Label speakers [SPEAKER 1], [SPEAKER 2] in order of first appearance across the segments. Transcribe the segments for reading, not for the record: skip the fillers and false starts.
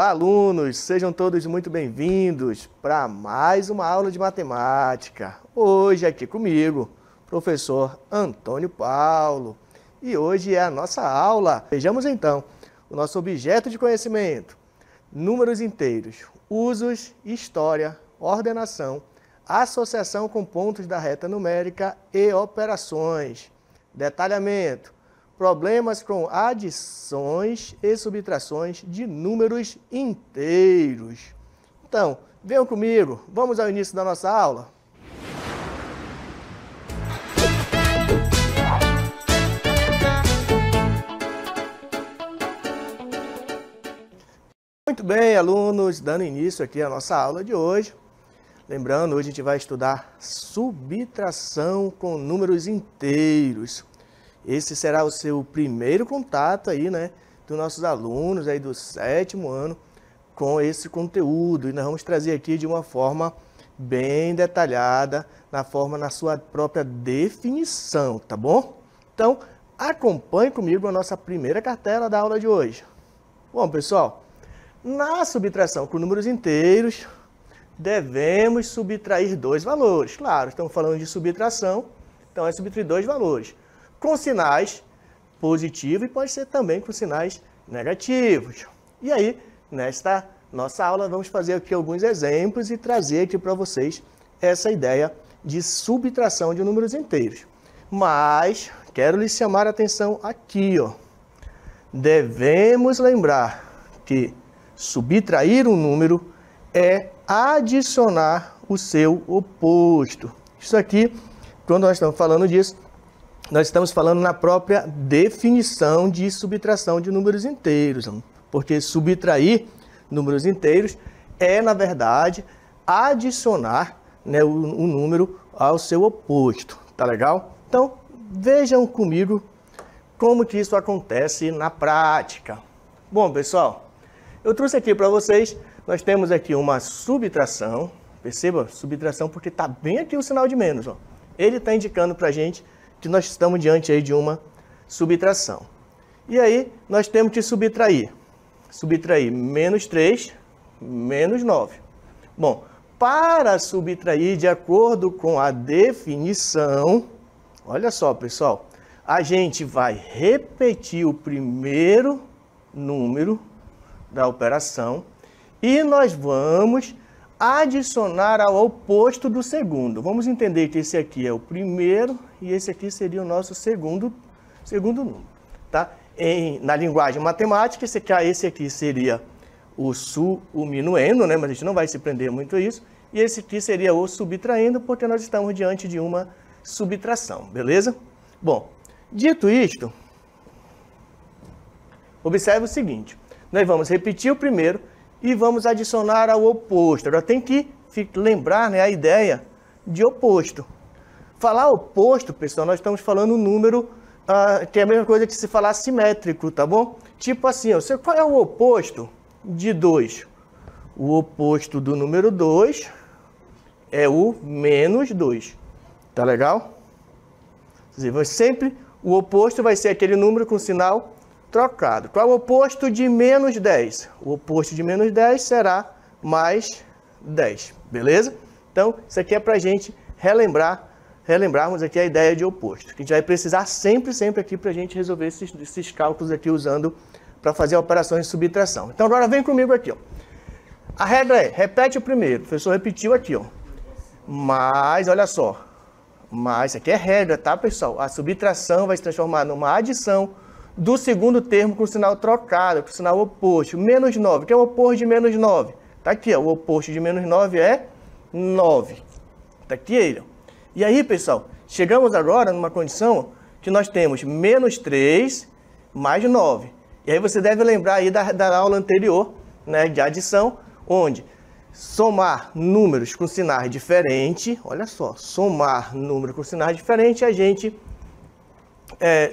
[SPEAKER 1] Olá, alunos! Sejam todos muito bem-vindos para mais uma aula de matemática. Hoje aqui comigo, professor Antônio Paulo. E hoje é a nossa aula. Vejamos então o nosso objeto de conhecimento. Números inteiros, usos, história, ordenação, associação com pontos da reta numérica e operações. Detalhamento. Problemas com adições e subtrações de números inteiros. Então, venham comigo, vamos ao início da nossa aula. Muito bem, alunos, dando início aqui à nossa aula de hoje. Lembrando, hoje a gente vai estudar subtração com números inteiros. Esse será o seu primeiro contato aí, né, dos nossos alunos aí do 7º ano com esse conteúdo. E nós vamos trazer aqui de uma forma bem detalhada, na sua própria definição, tá bom? Então, acompanhe comigo a nossa primeira cartela da aula de hoje. Bom, pessoal, na subtração com números inteiros, devemos subtrair dois valores. Claro, estamos falando de subtração, então é subtrair dois valores. Com sinais positivos e pode ser também com sinais negativos. E aí, nesta nossa aula, vamos fazer aqui alguns exemplos e trazer aqui para vocês essa ideia de subtração de números inteiros. Mas, quero lhes chamar a atenção aqui, ó. Devemos lembrar que subtrair um número é adicionar o seu oposto. Isso aqui, quando nós estamos falando disso, nós estamos falando na própria definição de subtração de números inteiros, porque subtrair números inteiros é, na verdade, adicionar, né, o número ao seu oposto, tá legal? Então, vejam comigo como que isso acontece na prática. Bom, pessoal, eu trouxe aqui para vocês, nós temos aqui uma subtração, perceba, subtração porque está bem aqui o sinal de menos, ó. Ele está indicando para a gente que nós estamos diante aí de uma subtração. E aí, nós temos que subtrair menos 3, menos 9. Bom, para subtrair de acordo com a definição, olha só, pessoal, a gente vai repetir o primeiro número da operação e nós vamos adicionar ao oposto do segundo. Vamos entender que esse aqui é o primeiro e esse aqui seria o nosso segundo número, tá? Na linguagem matemática, esse aqui seria o minuendo, né? Mas a gente não vai se prender muito a isso. E esse aqui seria o subtraindo, porque nós estamos diante de uma subtração, beleza? Bom, dito isto, observe o seguinte. Nós vamos repetir o primeiro e vamos adicionar ao oposto. Agora tem que lembrar, né, a ideia de oposto. Falar oposto, pessoal, nós estamos falando um número que é a mesma coisa que se falar simétrico, tá bom? Tipo assim, ó, qual é o oposto de 2? O oposto do número 2 é o menos 2. Tá legal? Quer dizer, sempre o oposto vai ser aquele número com sinal trocado. Qual é o oposto de menos 10? O oposto de menos 10 será mais 10, beleza? Então, isso aqui é para a gente relembrarmos aqui a ideia de oposto. Que a gente vai precisar sempre aqui para a gente resolver esses cálculos aqui usando para fazer operações de subtração. Então, agora vem comigo aqui, ó. A regra é, repete o primeiro. O professor repetiu aqui, ó. Mas, olha só. Mas, isso aqui é regra, tá, pessoal? A subtração vai se transformar numa adição do segundo termo com sinal trocado, com sinal oposto. Menos 9, que é o oposto de menos 9? Tá aqui, ó, o oposto de menos 9 é 9. Tá aqui ele, ó. E aí, pessoal, chegamos agora numa condição que nós temos menos 3 mais 9. E aí você deve lembrar aí da aula anterior, né, de adição, onde somar números com sinais diferentes, olha só, somar números com sinais diferentes, a gente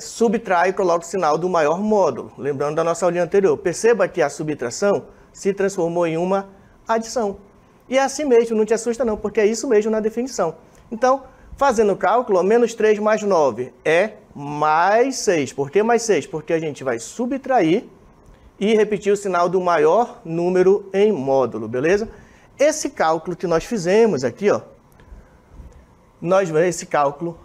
[SPEAKER 1] subtrai e coloca o sinal do maior módulo. Lembrando da nossa aulinha anterior. Perceba que a subtração se transformou em uma adição. E é assim mesmo, não te assusta não, porque é isso mesmo na definição. Então, fazendo o cálculo, menos 3 mais 9 é mais 6. Por que mais 6? Porque a gente vai subtrair e repetir o sinal do maior número em módulo, beleza? Esse cálculo que nós fizemos aqui, ó, esse cálculo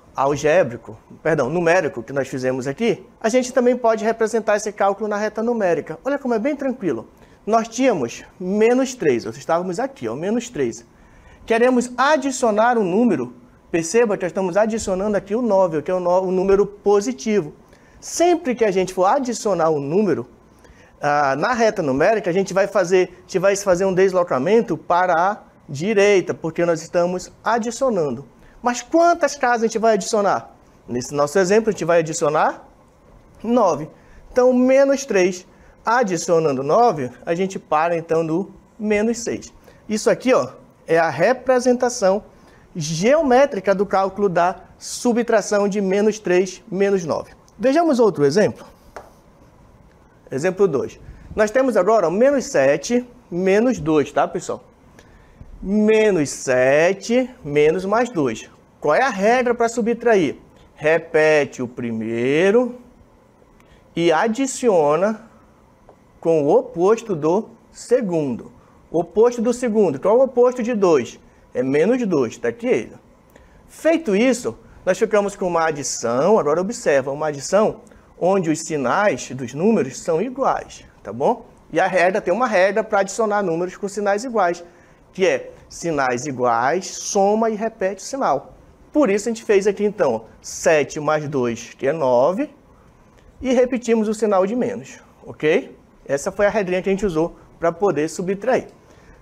[SPEAKER 1] numérico que nós fizemos aqui, a gente também pode representar esse cálculo na reta numérica. Olha como é bem tranquilo. Nós tínhamos menos 3, nós estávamos aqui, ó, menos 3. Queremos adicionar um número, perceba que nós estamos adicionando aqui o 9, que é o número positivo. Sempre que a gente for adicionar um número, na reta numérica, a gente vai fazer um deslocamento para a direita, porque nós estamos adicionando. Mas quantas casas a gente vai adicionar? Nesse nosso exemplo, a gente vai adicionar 9. Então, menos 3. Adicionando 9, a gente para, então, no menos 6. Isso aqui, ó, é a representação geométrica do cálculo da subtração de menos 3, menos 9. Vejamos outro exemplo. Exemplo 2. Nós temos agora ó, menos 7, menos 2, tá, pessoal? Menos 7, menos mais 2. Qual é a regra para subtrair? Repete o primeiro e adiciona com o oposto do segundo. O oposto do segundo, qual é o oposto de 2? É menos 2, está aqui ele. Feito isso, nós ficamos com uma adição, agora observa, uma adição onde os sinais dos números são iguais, tá bom? E a regra tem uma regra para adicionar números com sinais iguais, que é sinais iguais, soma e repete o sinal. Por isso a gente fez aqui então 7 mais 2, que é 9, e repetimos o sinal de menos, ok? Essa foi a regrinha que a gente usou para poder subtrair.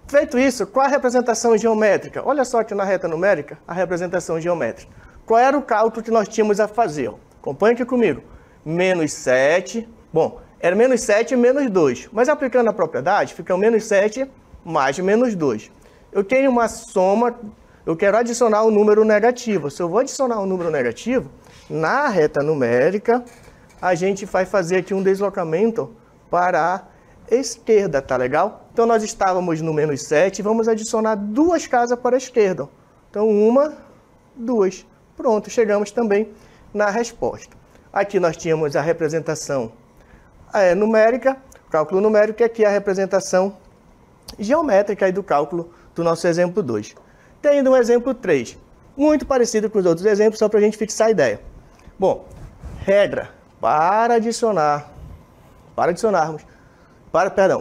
[SPEAKER 1] Feito isso, qual a representação geométrica? Olha só aqui na reta numérica, a representação geométrica. Qual era o cálculo que nós tínhamos a fazer? Acompanhe aqui comigo. Menos 7, bom, era menos 7 e menos 2, mas aplicando a propriedade, fica menos 7 mais menos 2. Eu tenho uma soma, eu quero adicionar um número negativo. Se eu vou adicionar um número negativo, na reta numérica, a gente vai fazer aqui um deslocamento para a esquerda, tá legal? Então, nós estávamos no menos 7, vamos adicionar 2 casas para a esquerda. Então, 1, 2. Pronto, chegamos também na resposta. Aqui nós tínhamos a representação numérica, cálculo numérico, e aqui a representação geométrica aí do cálculo do nosso exemplo 2. Tem ainda um exemplo 3, muito parecido com os outros exemplos, só para a gente fixar a ideia. Bom, regra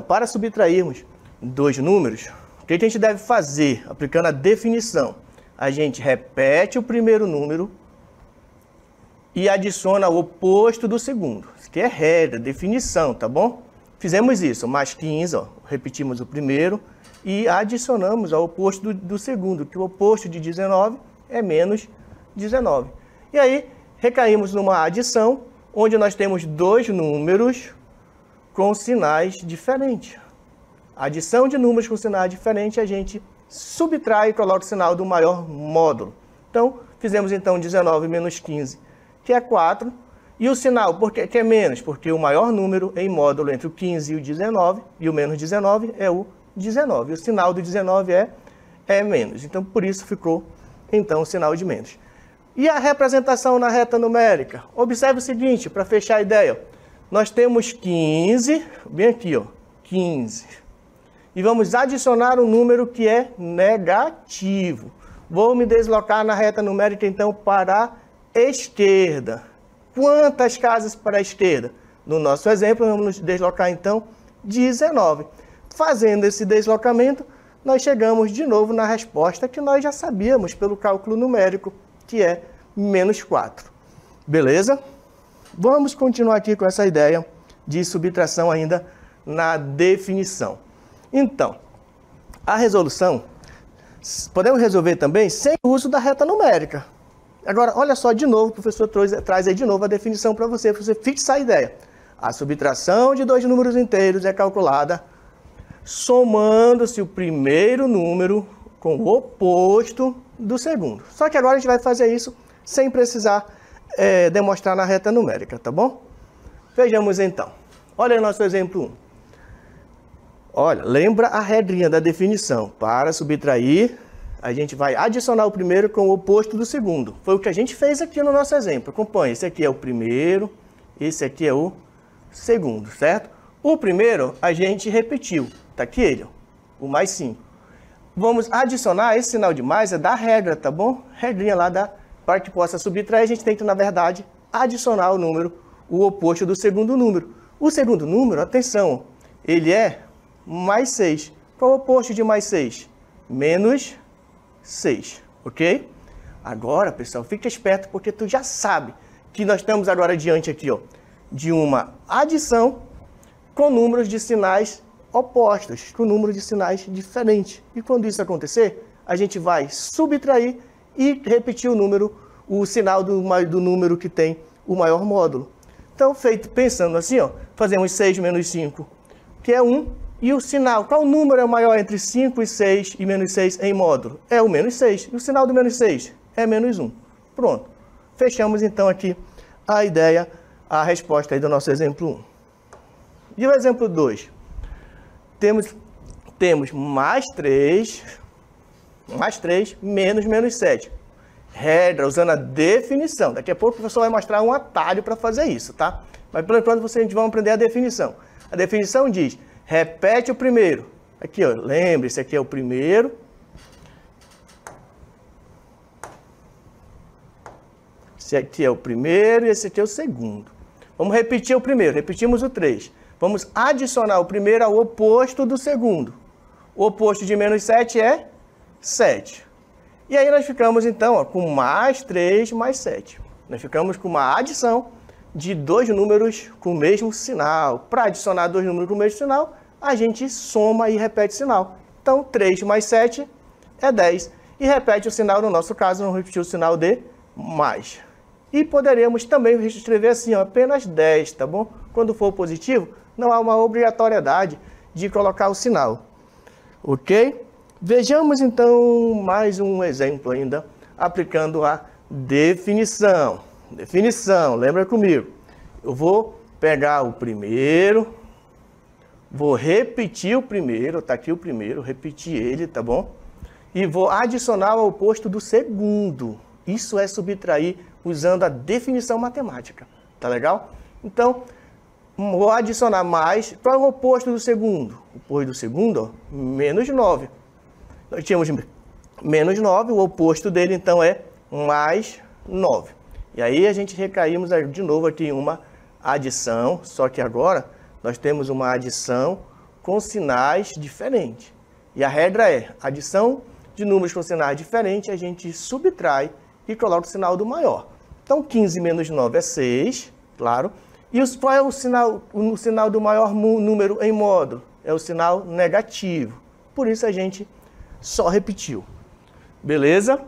[SPEAKER 1] para subtrairmos 2 números, o que a gente deve fazer? Aplicando a definição, a gente repete o primeiro número e adiciona o oposto do segundo. Isso aqui é regra, definição, tá bom? Fizemos isso, mais 15, ó, repetimos o primeiro e adicionamos ao oposto do segundo, que o oposto de 19 é menos 19. E aí, recaímos numa adição, onde nós temos 2 números com sinais diferentes. Adição de números com sinais diferentes, a gente subtrai e coloca o sinal do maior módulo. Então, fizemos então 19 menos 15, que é 4. E o sinal, que é menos? Porque o maior número em módulo entre o 15 e o 19, e o menos 19 é o 19. E o sinal do 19 é menos. Então, por isso ficou, então, o sinal de menos. E a representação na reta numérica? Observe o seguinte, para fechar a ideia. Nós temos 15, bem aqui, ó, 15. E vamos adicionar um número que é negativo. Vou me deslocar na reta numérica, então, para a esquerda. Quantas casas para a esquerda? No nosso exemplo, vamos nos deslocar, então, 19. Fazendo esse deslocamento, nós chegamos de novo na resposta que nós já sabíamos pelo cálculo numérico, que é menos 4. Beleza? Vamos continuar aqui com essa ideia de subtração ainda na definição. Então, a resolução, podemos resolver também sem o uso da reta numérica. Agora, olha só de novo, o professor traz aí de novo a definição para você fixar a ideia. A subtração de 2 números inteiros é calculada somando-se o primeiro número com o oposto do segundo. Só que agora a gente vai fazer isso sem precisar demonstrar na reta numérica, tá bom? Vejamos então. Olha aí o nosso exemplo 1. Olha, lembra a regrinha da definição. Para subtrair, a gente vai adicionar o primeiro com o oposto do segundo. Foi o que a gente fez aqui no nosso exemplo. Acompanhe, esse aqui é o primeiro, esse aqui é o segundo, certo? O primeiro a gente repetiu, tá aqui ele, ó, o mais 5. Vamos adicionar esse sinal de mais, é da regra, tá bom? Regrinha lá para que possa subtrair, a gente tem que, na verdade, adicionar o número, o oposto do segundo número. O segundo número, atenção, ele é mais 6. Qual é o oposto de mais 6? Menos 6, ok? Agora, pessoal, fica esperto porque tu já sabe que nós estamos agora diante aqui, ó, de uma adição com números de sinais opostos, com números de sinais diferentes. E quando isso acontecer, a gente vai subtrair e repetir o sinal do número que tem o maior módulo. Então, pensando assim, ó, fazemos 6 menos 5, que é 1, e o sinal, qual número é o maior entre 5 e 6 e menos 6 em módulo? É o menos 6. E o sinal do menos 6 é menos 1. Pronto. Fechamos então aqui a ideia, a resposta aí do nosso exemplo 1. E o exemplo 2? Temos mais 3 menos 7. Regra, usando a definição. Daqui a pouco o professor vai mostrar um atalho para fazer isso, tá? Mas por enquanto a gente vai aprender a definição. A definição diz, repete o primeiro. Aqui, ó, lembre, esse aqui é o primeiro. Esse aqui é o primeiro e esse aqui é o segundo. Vamos repetir o primeiro, repetimos o 3. Vamos adicionar o primeiro ao oposto do segundo. O oposto de menos 7 é 7. E aí nós ficamos, então, ó, com mais 3 mais 7. Nós ficamos com uma adição de dois números com o mesmo sinal. Para adicionar dois números com o mesmo sinal, a gente soma e repete o sinal. Então, 3 mais 7 é 10. E repete o sinal, no nosso caso, vamos repetir o sinal de mais. E poderemos também escrever assim, ó, apenas 10, tá bom? Quando for positivo, não há uma obrigatoriedade de colocar o sinal. Ok? Vejamos então mais um exemplo ainda, aplicando a definição. Definição, lembra comigo? Eu vou pegar o primeiro, vou repetir o primeiro, tá aqui o primeiro, repetir ele, tá bom? E vou adicionar o oposto do segundo. Isso é subtrair usando a definição matemática, tá legal? Então, vou adicionar mais. Qual é o oposto do segundo? O oposto do segundo, ó, menos 9. Nós tínhamos menos 9, o oposto dele, então, é mais 9. E aí a gente recaímos de novo aqui em uma adição, só que agora nós temos uma adição com sinais diferentes. E a regra é, adição de números com sinais diferentes, a gente subtrai e coloca o sinal do maior. Então, 15 menos 9 é 6, claro. E qual é o sinal do maior número em módulo? É o sinal negativo. Por isso a gente só repetiu. Beleza?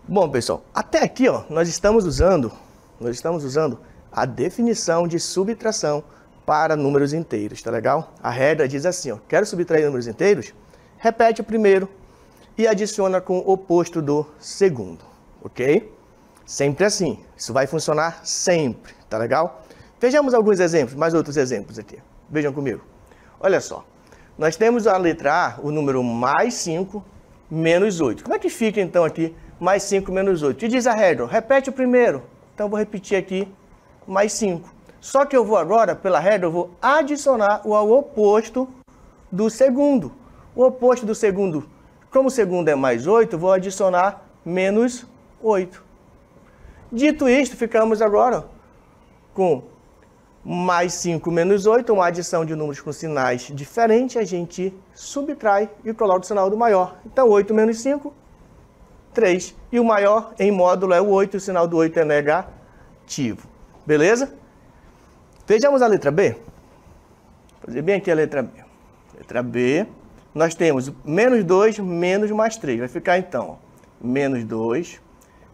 [SPEAKER 1] Bom, pessoal, até aqui, ó, nós estamos usando a definição de subtração para números inteiros, tá legal? A regra diz assim, ó, quero subtrair números inteiros? Repete o primeiro e adiciona com o oposto do segundo, ok? Sempre assim, isso vai funcionar sempre, tá legal? Vejamos alguns exemplos, mais outros exemplos aqui. Vejam comigo. Olha só, nós temos a letra A, o número mais 5, menos 8. Como é que fica então aqui mais 5 menos 8? E diz a regra, repete o primeiro. Então, vou repetir aqui mais 5. Só que eu vou agora, pela regra, eu vou adicionar o oposto do segundo. O oposto do segundo, como o segundo é mais 8, eu vou adicionar menos 8. Dito isto, ficamos agora com mais 5 menos 8, uma adição de números com sinais diferentes, a gente subtrai e coloca o sinal do maior. Então, 8 menos 5, 3. E o maior em módulo é o 8, o sinal do 8 é negativo. Beleza? Vejamos a letra B. Vou fazer bem aqui a letra B. Letra B, nós temos menos 2 menos mais 3. Vai ficar então, ó, menos 2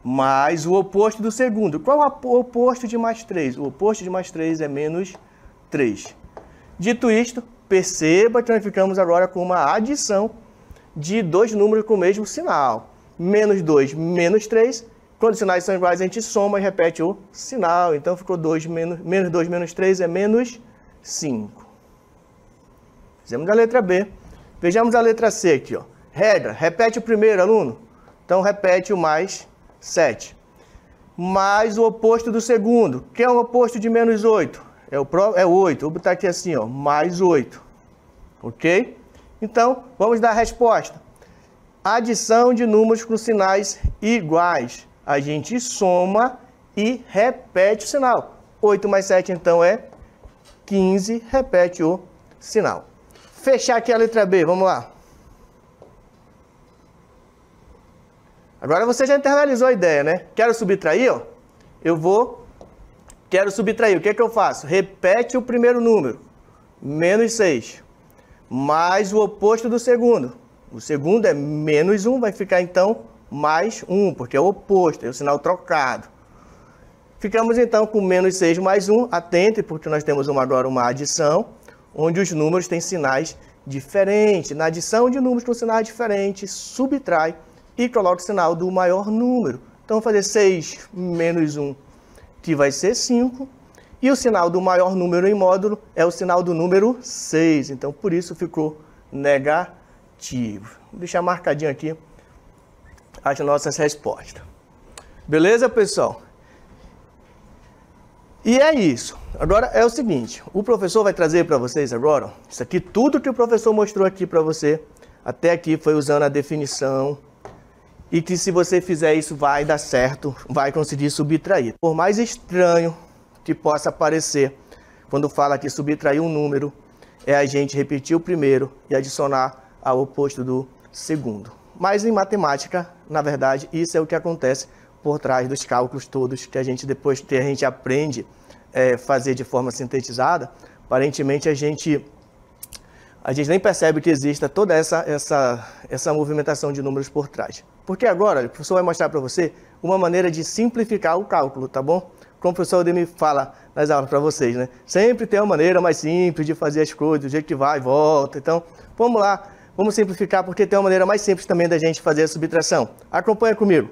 [SPEAKER 1] mais o oposto do segundo. Qual é o oposto de mais 3? O oposto de mais 3 é menos 3. Dito isto, perceba que nós ficamos agora com uma adição de dois números com o mesmo sinal. Menos 2, menos 3. Quando os sinais são iguais, a gente soma e repete o sinal. Então, ficou 2 menos 2 menos 3 é menos 5. Fizemos a letra B. Vejamos a letra C aqui, ó. Regra, repete o primeiro, aluno. Então, repete o mais 7. mais o oposto do segundo. Que é o oposto de menos 8? É 8. Vou botar aqui assim, ó, mais 8. Ok? Então, vamos dar a resposta. Adição de números com sinais iguais. A gente soma e repete o sinal. 8 mais 7, então, é 15. Repete o sinal. Fechar aqui a letra B. Vamos lá. Agora você já internalizou a ideia, né? Quero subtrair, ó. Quero subtrair. O que é que eu faço? Repete o primeiro número. Menos 6. Mais o oposto do segundo. O segundo é menos 1, vai ficar então mais 1, porque é o oposto, é o sinal trocado. Ficamos então com menos 6 mais 1. Atente, porque nós temos agora uma adição, onde os números têm sinais diferentes. Na adição de números com sinais diferentes, subtrai e coloca o sinal do maior número. Então, vou fazer 6 menos 1, que vai ser 5. E o sinal do maior número em módulo é o sinal do número 6. Então, por isso ficou negativo. Vou deixar marcadinho aqui as nossas respostas. Beleza, pessoal? E é isso. Agora é o seguinte, o professor vai trazer para vocês agora, isso aqui, tudo que o professor mostrou aqui para você, até aqui foi usando a definição, e que se você fizer isso vai dar certo, vai conseguir subtrair. Por mais estranho que possa parecer, quando fala que subtrair um número, é a gente repetir o primeiro e adicionar ao oposto do segundo. Mas em matemática, na verdade, isso é o que acontece por trás dos cálculos todos que a gente, depois que a gente aprende fazer de forma sintetizada, aparentemente a gente nem percebe que exista toda essa movimentação de números por trás. Porque agora o professor vai mostrar para você uma maneira de simplificar o cálculo, tá bom? Como o professor Ademir fala nas aulas para vocês, né? Sempre tem uma maneira mais simples de fazer as coisas, do jeito que vai e volta. Então, vamos lá, vamos simplificar, porque tem uma maneira mais simples também da gente fazer a subtração. Acompanha comigo.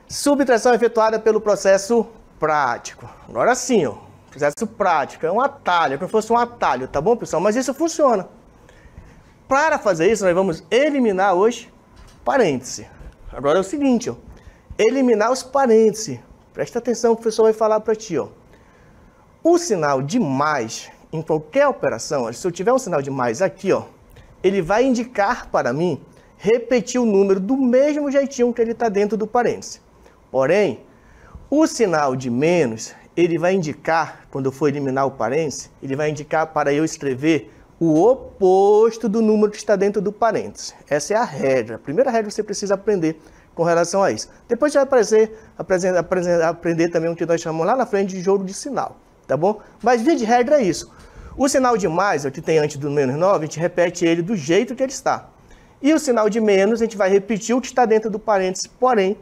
[SPEAKER 1] Subtração efetuada pelo processo prático. Agora sim, ó, processo prático, é um atalho, é como se fosse um atalho, tá bom, pessoal? Mas isso funciona. Para fazer isso, nós vamos eliminar os parênteses. Agora é o seguinte, ó, eliminar os parênteses. Presta atenção que o professor vai falar para ti, ó. O sinal de mais, em qualquer operação, ó, se eu tiver um sinal de mais aqui, ó, ele vai indicar para mim repetir o número do mesmo jeitinho que ele está dentro do parêntese. Porém, o sinal de menos, ele vai indicar, quando eu for eliminar o parêntese, ele vai indicar para eu escrever o oposto do número que está dentro do parêntese. Essa é a regra. A primeira regra que você precisa aprender com relação a isso. Depois você vai aprender também o que nós chamamos lá na frente de jogo de sinal, tá bom? Mas via de regra é isso. O sinal de mais, o que tem antes do menos 9, a gente repete ele do jeito que ele está. E o sinal de menos, a gente vai repetir o que está dentro do parêntese, porém,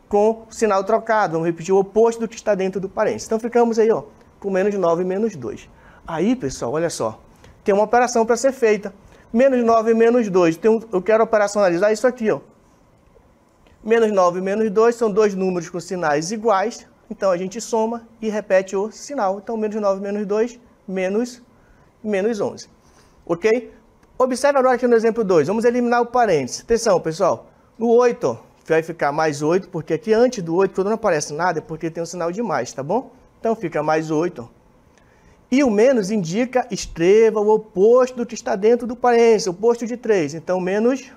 [SPEAKER 1] com o sinal trocado. Vamos repetir o oposto do que está dentro do parêntese. Então, ficamos aí, ó, com menos 9 e menos 2. Aí, pessoal, olha só, tem uma operação para ser feita. Menos 9 e menos 2. Eu quero operacionalizar isso aqui, ó. Menos 9 e menos 2 são dois números com sinais iguais. Então, a gente soma e repete o sinal. Então, menos 9 menos 2, menos 11. Ok? Observe agora aqui no exemplo 2. Vamos eliminar o parêntese. Atenção, pessoal. No 8, ó, vai ficar mais 8, porque aqui antes do 8, quando não aparece nada, é porque tem um sinal de mais, tá bom? Então, fica mais 8. E o menos indica, escreva o oposto do que está dentro do parêntese, o oposto de 3. Então, menos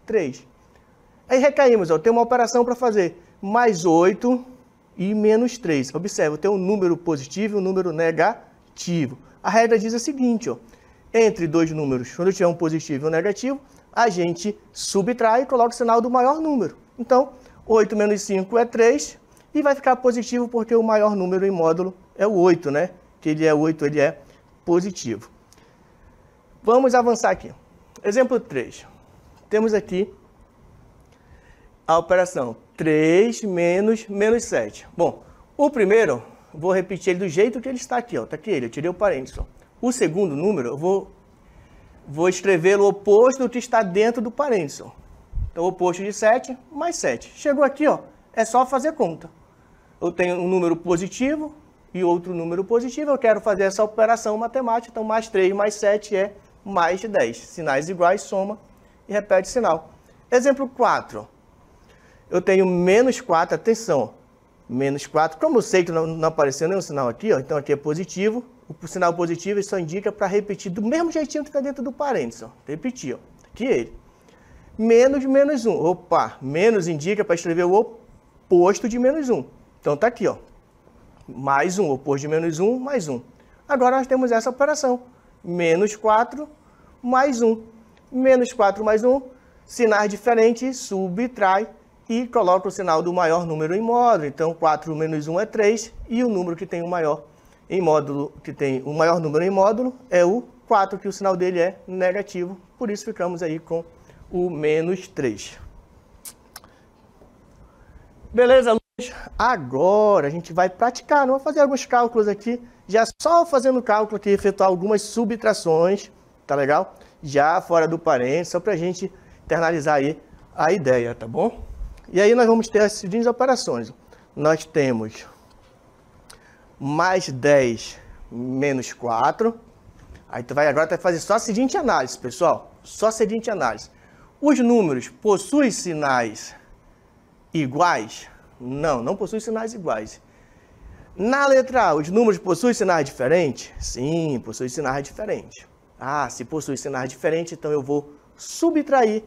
[SPEAKER 1] 3. Aí recaímos, ó, tem uma operação para fazer. Mais 8 e menos 3. Observe, tem um número positivo e um número negativo. A regra diz o seguinte, ó. Entre dois números, quando tiver um positivo e um negativo, a gente subtrai e coloca o sinal do maior número. Então, 8 menos 5 é 3 e vai ficar positivo porque o maior número em módulo é o 8, né? Que ele é 8, ele é positivo. Vamos avançar aqui. Exemplo 3. Temos aqui a operação 3 menos 7. Bom, o primeiro, vou repetir ele do jeito que ele está aqui, ó. Tá aqui ele, eu tirei o parênteses, ó. O segundo número, eu vou escrever o oposto do que está dentro do parênteses, ó. Então, o oposto de 7 mais 7. Chegou aqui, ó, é só fazer conta. Eu tenho um número positivo e outro número positivo. Eu quero fazer essa operação matemática. Então, mais 3 mais 7 é mais 10. Sinais iguais, soma e repete o sinal. Exemplo 4. Eu tenho menos 4, atenção. menos 4. Como eu sei que não apareceu nenhum sinal aqui, ó, então aqui é positivo. O sinal positivo só indica para repetir do mesmo jeitinho que está dentro do parênteses. Ó. Repetir, ó. Aqui ele. Menos 1. Opa, menos indica para escrever o oposto de menos 1. Então tá aqui, ó. Mais 1, oposto de menos 1, mais 1. Agora nós temos essa operação. Menos 4 mais 1. Menos 4 mais 1, sinais diferentes, subtrai e coloca o sinal do maior número em módulo. Então 4 menos 1 é 3 e o número que tem o maior em módulo, que tem o maior número em módulo é o 4, que o sinal dele é negativo. Por isso ficamos aí com o menos 3. Beleza, alunos? Agora a gente vai praticar, não vou fazer alguns cálculos aqui, já só fazendo cálculo aqui, efetuar algumas subtrações, tá legal? Já fora do parênteses, só para a gente internalizar aí a ideia, tá bom? E aí nós vamos ter as seguintes operações. Nós temos mais 10 menos 4. Aí tu vai agora fazer só a seguinte análise, pessoal. Só a seguinte análise. Os números possuem sinais iguais? Não, não possuem sinais iguais. Na letra A, os números possuem sinais diferentes? Sim, possuem sinais diferentes. Ah, se possui sinais diferentes, então eu vou subtrair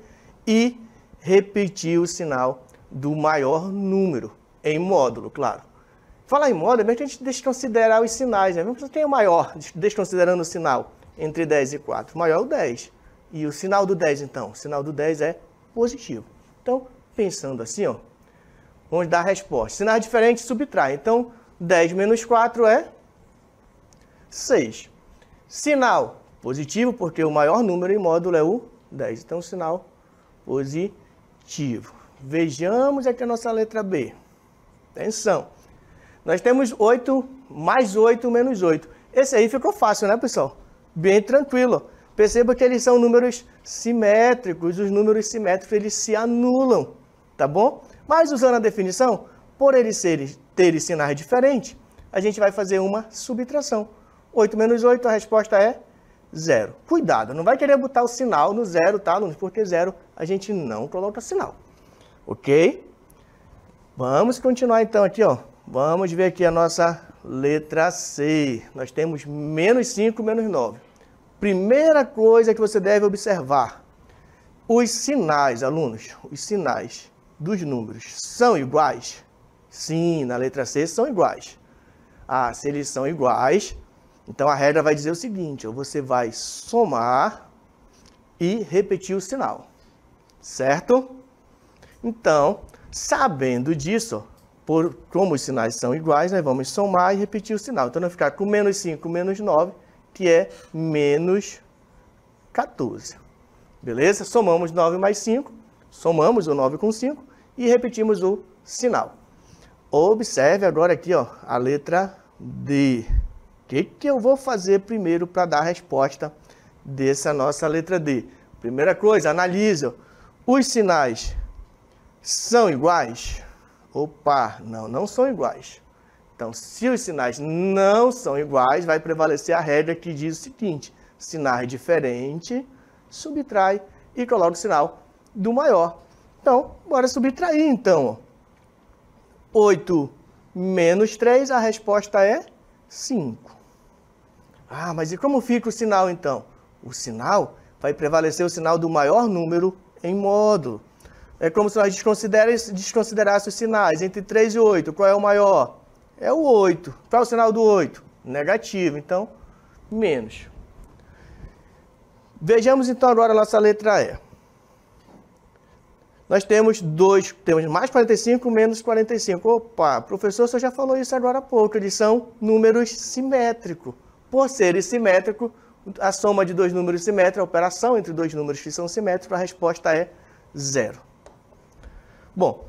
[SPEAKER 1] e repetir o sinal do maior número, em módulo, claro. Falar em módulo, é bem que a gente desconsiderar os sinais, né? Vamos que tem o maior, desconsiderando o sinal, entre 10 e 4. O maior é o 10. E o sinal do 10, então? O sinal do 10 é positivo. Então, pensando assim, ó, vamos dar a resposta. Sinais diferentes, subtrai. Então, 10 menos 4 é 6. Sinal positivo, porque o maior número em módulo é o 10. Então, sinal positivo. Vejamos aqui a nossa letra B. Atenção. Nós temos 8 mais 8 menos 8. Esse aí ficou fácil, né, pessoal? Bem tranquilo. Perceba que eles são números simétricos. Os números simétricos, eles se anulam, tá bom? Mas usando a definição, por eles terem sinais diferentes, a gente vai fazer uma subtração. 8 menos 8, a resposta é 0. Cuidado, não vai querer botar o sinal no 0, tá, alunos? Porque 0 a gente não coloca sinal. Ok? Vamos continuar então aqui, ó. Vamos ver aqui a nossa letra C. Nós temos menos 5, menos 9. Primeira coisa que você deve observar. Os sinais, alunos, os sinais dos números são iguais? Sim, na letra C são iguais. Ah, se eles são iguais, então a regra vai dizer o seguinte, ó, você vai somar e repetir o sinal, certo? Então, sabendo disso, como os sinais são iguais, nós vamos somar e repetir o sinal. Então, nós vamos ficar com menos 5, menos 9, que é menos 14. Beleza? Somamos 9 mais 5, somamos o 9 com 5 e repetimos o sinal. Observe agora aqui, ó, a letra D. O que eu vou fazer primeiro para dar a resposta dessa nossa letra D? Primeira coisa, analise. Ó, os sinais são iguais? Opa, não são iguais. Então, se os sinais não são iguais, vai prevalecer a regra que diz o seguinte: sinais diferentes, subtrai e coloca o sinal do maior. Então, bora subtrair então. 8 menos 3, a resposta é 5. Ah, mas e como fica o sinal então? O sinal vai prevalecer o sinal do maior número em módulo. É como se nós desconsiderássemos os sinais entre 3 e 8. Qual é o maior? É o 8. Qual é o sinal do 8? Negativo. Então, menos. Vejamos então agora a nossa letra E. Nós temos mais 45 menos 45. Opa, professor, você já falou isso agora há pouco. Eles são números simétricos. Por serem simétricos, a soma de dois números simétricos, a operação entre dois números que são simétricos, a resposta é 0. Bom,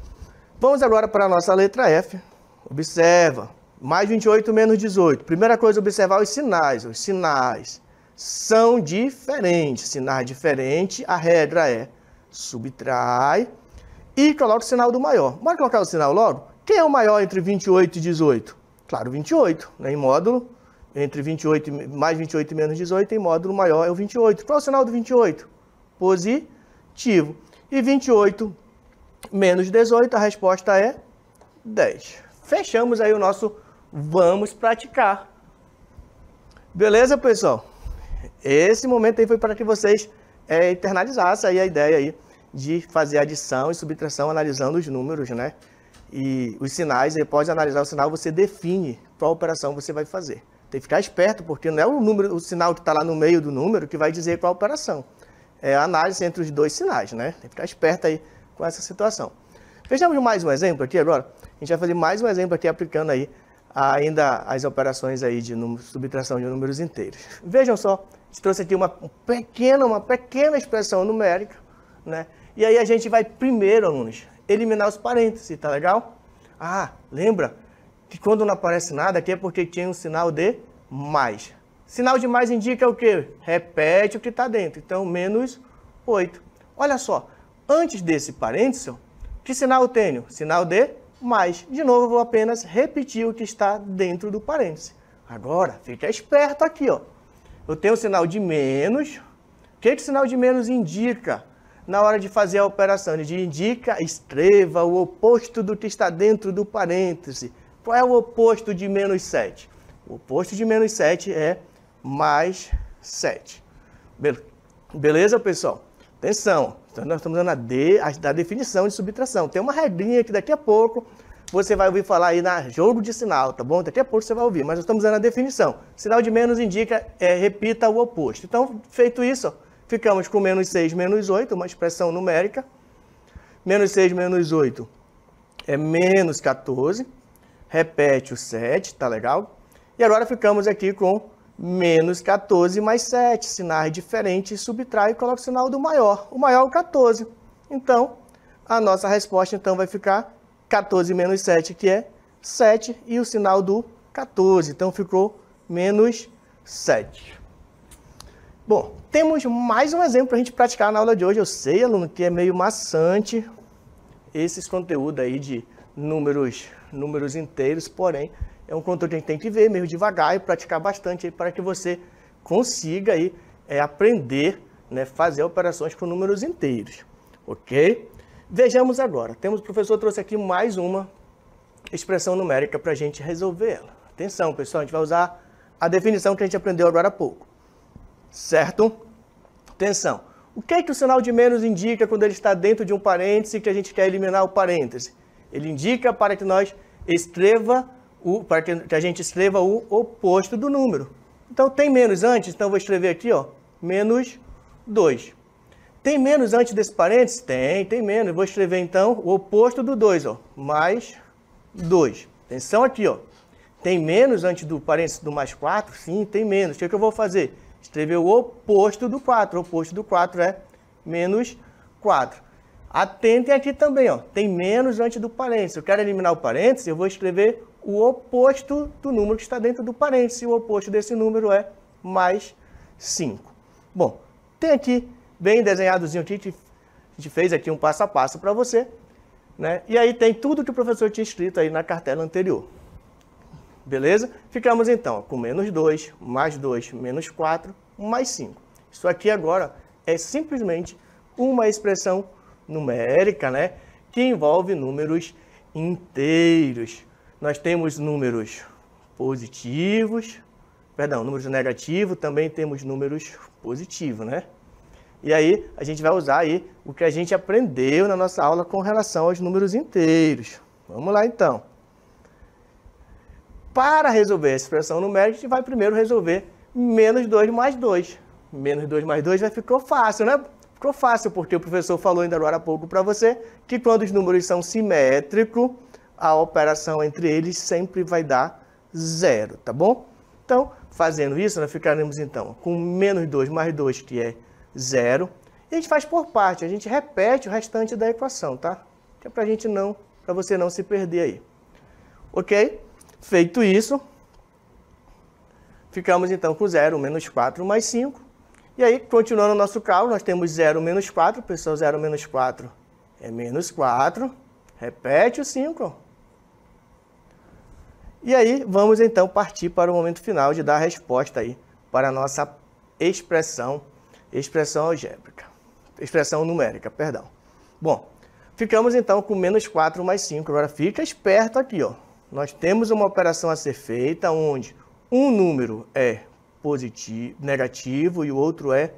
[SPEAKER 1] vamos agora para a nossa letra F. Observa, mais 28 menos 18. Primeira coisa, observar os sinais. Os sinais são diferentes. Sinais diferentes, a regra é subtrai e coloca o sinal do maior. Bora colocar o sinal logo? Quem é o maior entre 28 e 18? Claro, 28, né? Em módulo, entre 28, mais 28 e menos 18, em módulo maior é o 28. Qual é o sinal do 28? Positivo. E 28 menos 18, a resposta é 10. fechamos aí o nosso vamos praticar. Beleza, pessoal? Esse momento aí foi para que vocês internalizassem aí a ideia aí de fazer adição e subtração analisando os números, né? E os sinais, após analisar o sinal, você define qual operação você vai fazer. Tem que ficar esperto, porque não é o sinal que está lá no meio do número que vai dizer qual operação. É a análise entre os dois sinais, né? Tem que ficar esperto aí com essa situação. Vejamos mais um exemplo aqui agora. A gente vai fazer mais um exemplo aqui aplicando aí ainda as operações aí de subtração de números inteiros. Vejam só, a gente trouxe aqui uma pequena expressão numérica, né? E aí a gente vai primeiro, alunos, eliminar os parênteses, tá legal? Ah, lembra que quando não aparece nada aqui é porque tinha um sinal de mais. Sinal de mais indica o quê? Repete o que está dentro. Então, menos 8. Olha só, antes desse parênteses, que sinal eu tenho? Sinal de mais. De novo, eu vou apenas repetir o que está dentro do parêntese. Agora, fica esperto aqui, ó. Eu tenho o sinal de menos. O que o sinal de menos indica? Na hora de fazer a operação, ele indica, escreva o oposto do que está dentro do parêntese. Qual é o oposto de menos 7? O oposto de menos 7 é mais 7. Beleza, pessoal? Atenção, então nós estamos usando a definição de subtração. Tem uma regrinha que daqui a pouco você vai ouvir falar aí na jogo de sinal, tá bom? Daqui a pouco você vai ouvir, mas nós estamos usando a definição. Sinal de menos indica, repita o oposto. Então, feito isso, ó, ficamos com menos 6, menos 8, uma expressão numérica. Menos 6, menos 8 é menos 14. Repete o 7, tá legal? E agora ficamos aqui com menos 14 mais 7. Sinais diferentes, subtrai e coloca o sinal do maior. O maior é o 14. Então, a nossa resposta então vai ficar 14 menos 7, que é 7, e o sinal do 14. Então, ficou menos 7. Bom, temos mais um exemplo para a gente praticar na aula de hoje. Eu sei, aluno, que é meio maçante esses conteúdos aí de números inteiros, porém, é um conteúdo que a gente tem que ver meio devagar e praticar bastante aí para que você consiga aí, aprender, né, fazer operações com números inteiros, ok? Vejamos agora, o professor trouxe aqui mais uma expressão numérica para a gente resolver ela. Atenção, pessoal, a gente vai usar a definição que a gente aprendeu agora há pouco. Certo? Atenção. O que é que o sinal de menos indica quando ele está dentro de um parêntese que a gente quer eliminar o parêntese? Ele indica para que nós para que a gente escreva o oposto do número. Então, tem menos antes, então eu vou escrever aqui, ó, menos 2. Tem menos antes desse parêntese? Tem menos. Eu vou escrever, então, o oposto do 2, ó, mais 2. Atenção aqui, ó. Tem menos antes do parêntese do mais 4? Sim, tem menos. O que é que eu vou fazer? Escrever o oposto do 4. O oposto do 4 é menos 4. Atentem aqui também, ó. Tem menos antes do parêntese. Eu quero eliminar o parêntese, eu vou escrever o oposto do número que está dentro do parêntese. O oposto desse número é mais 5. Bom, tem aqui, bem desenhadozinho aqui, que a gente fez aqui um passo a passo para você, né? E aí tem tudo que o professor tinha escrito aí na cartela anterior. Beleza? Ficamos então com menos 2, mais 2, menos 4, mais 5. Isso aqui agora é simplesmente uma expressão numérica, né, que envolve números inteiros. Nós temos números positivos, números negativos, também temos números positivos, né? E aí a gente vai usar aí o que a gente aprendeu na nossa aula com relação aos números inteiros. Vamos lá então. Para resolver a expressão numérica, a gente vai primeiro resolver menos 2 mais 2. Menos 2 mais 2 ficou fácil, né? Ficou fácil, porque o professor falou ainda agora há pouco para você que quando os números são simétricos, a operação entre eles sempre vai dar 0, tá bom? Então, fazendo isso, nós ficaremos então com menos 2 mais 2, que é 0. E a gente faz por parte, a gente repete o restante da equação, tá? Que é para você não se perder aí. Ok? Feito isso, ficamos então com 0, menos 4 mais 5. E aí, continuando o nosso cálculo, nós temos 0 menos 4. Pessoal, 0 menos 4 é menos 4. Repete o 5. E aí, vamos então partir para o momento final de dar a resposta aí para a nossa expressão algébrica. Expressão numérica, perdão. Bom, ficamos então com menos 4 mais 5. Agora fica esperto aqui, ó. nós temos uma operação a ser feita onde um número é positivo, negativo e o outro é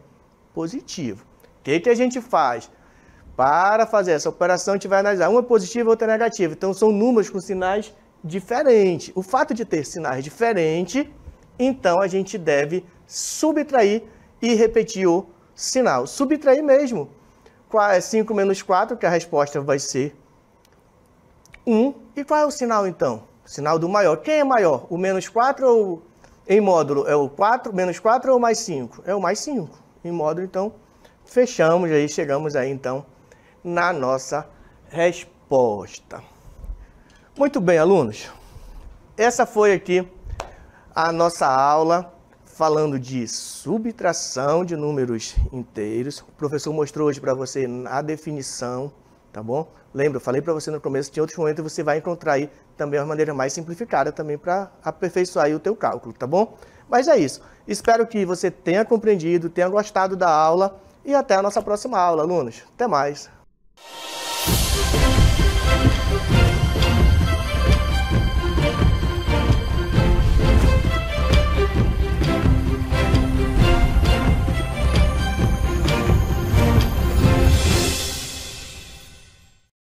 [SPEAKER 1] positivo. O que a gente faz? Para fazer essa operação, a gente vai analisar. Um é positivo e outro é negativo. Então, são números com sinais diferentes. O fato de ter sinais diferentes, então a gente deve subtrair e repetir o sinal. Subtrair mesmo. 5 menos 4, que a resposta vai ser 1. E qual é o sinal, então? O sinal do maior. Quem é maior? O menos 4 ou em módulo? É o 4, menos 4 ou mais 5? É o mais 5. Em módulo, então, fechamos aí, chegamos aí, então, na nossa resposta. Muito bem, alunos. Essa foi aqui a nossa aula falando de subtração de números inteiros. O professor mostrou hoje para você a definição, tá bom? Lembra, eu falei para você no começo, de outros momentos você vai encontrar aí também uma maneira mais simplificada também para aperfeiçoar aí o teu cálculo, tá bom? Mas é isso. Espero que você tenha compreendido, tenha gostado da aula e até a nossa próxima aula, alunos. Até mais!